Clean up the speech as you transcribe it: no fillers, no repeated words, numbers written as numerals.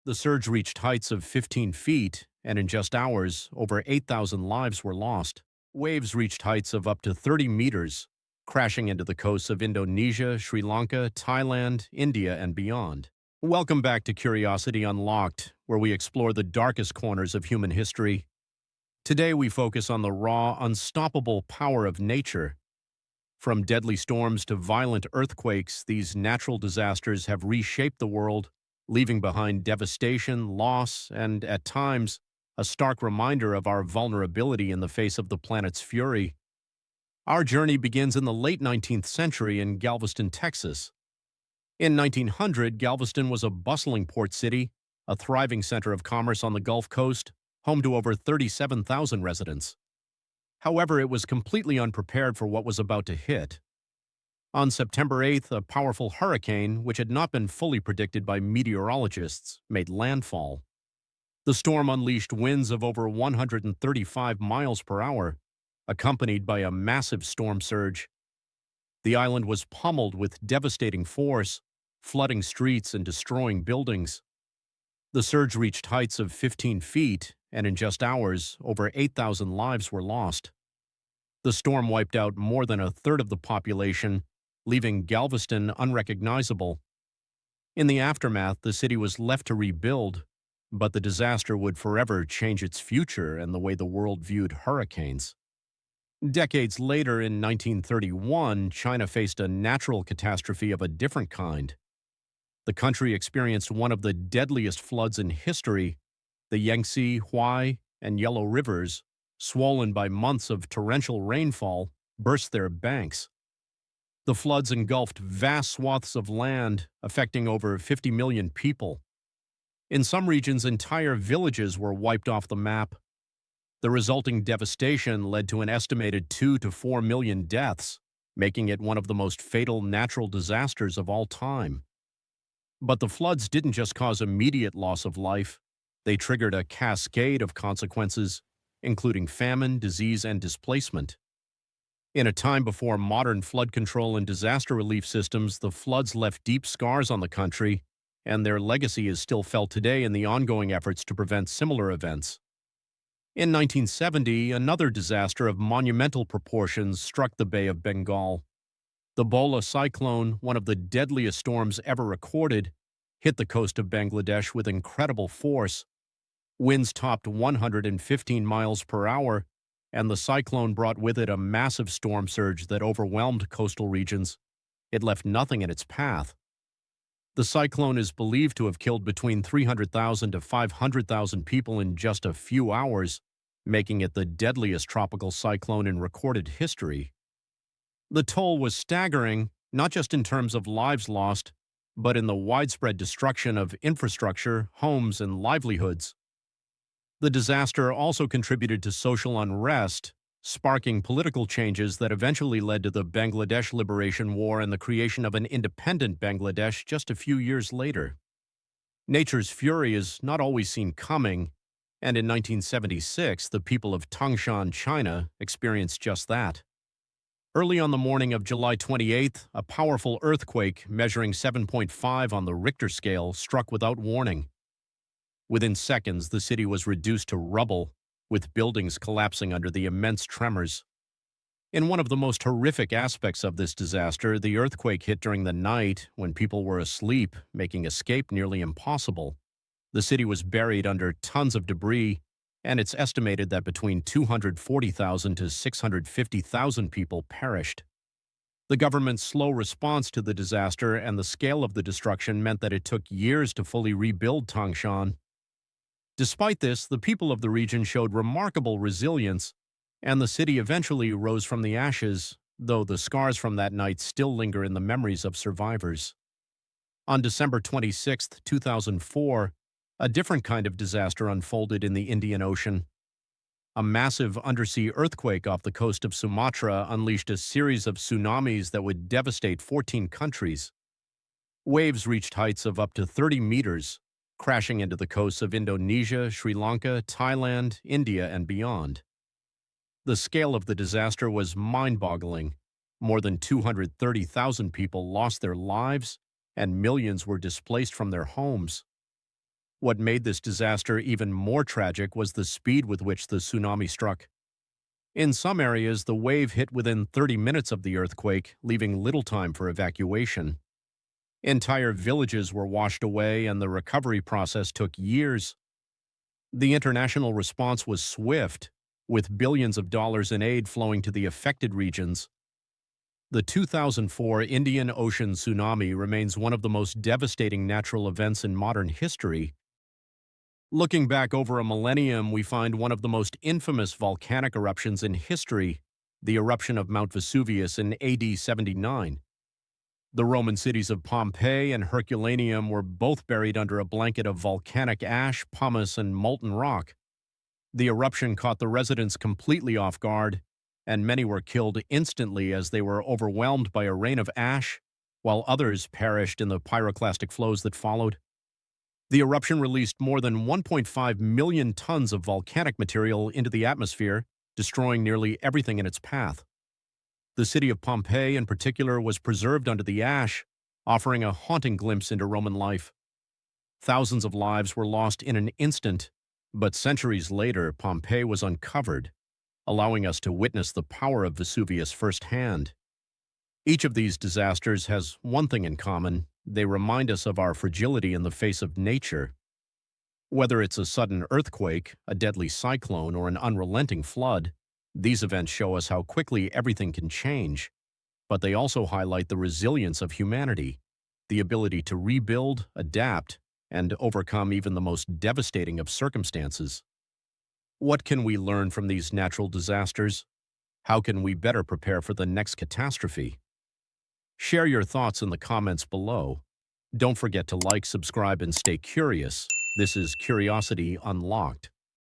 The surge reached heights of 15 feet, and in just hours, over 8,000 lives were lost. Waves reached heights of up to 30 meters, crashing into the coasts of Indonesia, Sri Lanka, Thailand, India, and beyond. Welcome back to Curiosity Unlocked, where we explore the darkest corners of human history. Today we focus on the raw, unstoppable power of nature. From deadly storms to violent earthquakes, these natural disasters have reshaped the world, leaving behind devastation, loss, and, at times, a stark reminder of our vulnerability in the face of the planet's fury. Our journey begins in the late 19th century in Galveston, Texas. In 1900, Galveston was a bustling port city, a thriving center of commerce on the Gulf Coast, home to over 37,000 residents. However, it was completely unprepared for what was about to hit. On September 8th, a powerful hurricane, which had not been fully predicted by meteorologists, made landfall. The storm unleashed winds of over 135 miles per hour, accompanied by a massive storm surge. The island was pummeled with devastating force, flooding streets and destroying buildings. The surge reached heights of 15 feet, and in just hours, over 8,000 lives were lost. The storm wiped out more than a third of the population, leaving Galveston unrecognizable. In the aftermath, the city was left to rebuild, but the disaster would forever change its future and the way the world viewed hurricanes. Decades later, in 1931, China faced a natural catastrophe of a different kind. The country experienced one of the deadliest floods in history. The Yangtze, Huai, and Yellow Rivers, swollen by months of torrential rainfall, burst their banks. The floods engulfed vast swaths of land, affecting over 50 million people. In some regions, entire villages were wiped off the map. The resulting devastation led to an estimated 2 to 4 million deaths, making it one of the most fatal natural disasters of all time. But the floods didn't just cause immediate loss of life. They triggered a cascade of consequences, including famine, disease, and displacement. In a time before modern flood control and disaster relief systems, the floods left deep scars on the country, and their legacy is still felt today in the ongoing efforts to prevent similar events. In 1970, another disaster of monumental proportions struck the Bay of Bengal. The Bola cyclone, one of the deadliest storms ever recorded, hit the coast of Bangladesh with incredible force. Winds topped 115 miles per hour, and the cyclone brought with it a massive storm surge that overwhelmed coastal regions. It left nothing in its path. The cyclone is believed to have killed between 300,000 to 500,000 people in just a few hours, making it the deadliest tropical cyclone in recorded history. The toll was staggering, not just in terms of lives lost, but in the widespread destruction of infrastructure, homes, and livelihoods. The disaster also contributed to social unrest, sparking political changes that eventually led to the Bangladesh Liberation War and the creation of an independent Bangladesh just a few years later. Nature's fury is not always seen coming, and in 1976, the people of Tangshan, China, experienced just that. Early on the morning of July 28th, a powerful earthquake measuring 7.5 on the Richter scale struck without warning. Within seconds, the city was reduced to rubble, with buildings collapsing under the immense tremors. In one of the most horrific aspects of this disaster, the earthquake hit during the night when people were asleep, making escape nearly impossible. The city was buried under tons of debris, and it's estimated that between 240,000 to 650,000 people perished. The government's slow response to the disaster and the scale of the destruction meant that it took years to fully rebuild Tangshan. Despite this, the people of the region showed remarkable resilience, and the city eventually rose from the ashes, though the scars from that night still linger in the memories of survivors. On December 26, 2004, a different kind of disaster unfolded in the Indian Ocean. A massive undersea earthquake off the coast of Sumatra unleashed a series of tsunamis that would devastate 14 countries. Waves reached heights of up to 30 meters, crashing into the coasts of Indonesia, Sri Lanka, Thailand, India, and beyond. The scale of the disaster was mind-boggling. More than 230,000 people lost their lives, and millions were displaced from their homes. What made this disaster even more tragic was the speed with which the tsunami struck. In some areas, the wave hit within 30 minutes of the earthquake, leaving little time for evacuation. Entire villages were washed away, and the recovery process took years. The international response was swift, with billions of dollars in aid flowing to the affected regions. The 2004 Indian Ocean Tsunami remains one of the most devastating natural events in modern history. Looking back over a millennium, we find one of the most infamous volcanic eruptions in history, the eruption of Mount Vesuvius in AD 79. The Roman cities of Pompeii and Herculaneum were both buried under a blanket of volcanic ash, pumice, and molten rock. The eruption caught the residents completely off guard, and many were killed instantly as they were overwhelmed by a rain of ash, while others perished in the pyroclastic flows that followed. The eruption released more than 1.5 million tons of volcanic material into the atmosphere, destroying nearly everything in its path. The city of Pompeii, in particular, was preserved under the ash, offering a haunting glimpse into Roman life. Thousands of lives were lost in an instant, but centuries later, Pompeii was uncovered, allowing us to witness the power of Vesuvius firsthand. Each of these disasters has one thing in common: they remind us of our fragility in the face of nature. Whether it's a sudden earthquake, a deadly cyclone, or an unrelenting flood, these events show us how quickly everything can change. But they also highlight the resilience of humanity, the ability to rebuild, adapt, and overcome even the most devastating of circumstances. What can we learn from these natural disasters? How can we better prepare for the next catastrophe? Share your thoughts in the comments below. Don't forget to like, subscribe, and stay curious. This is Curiosity Unlocked.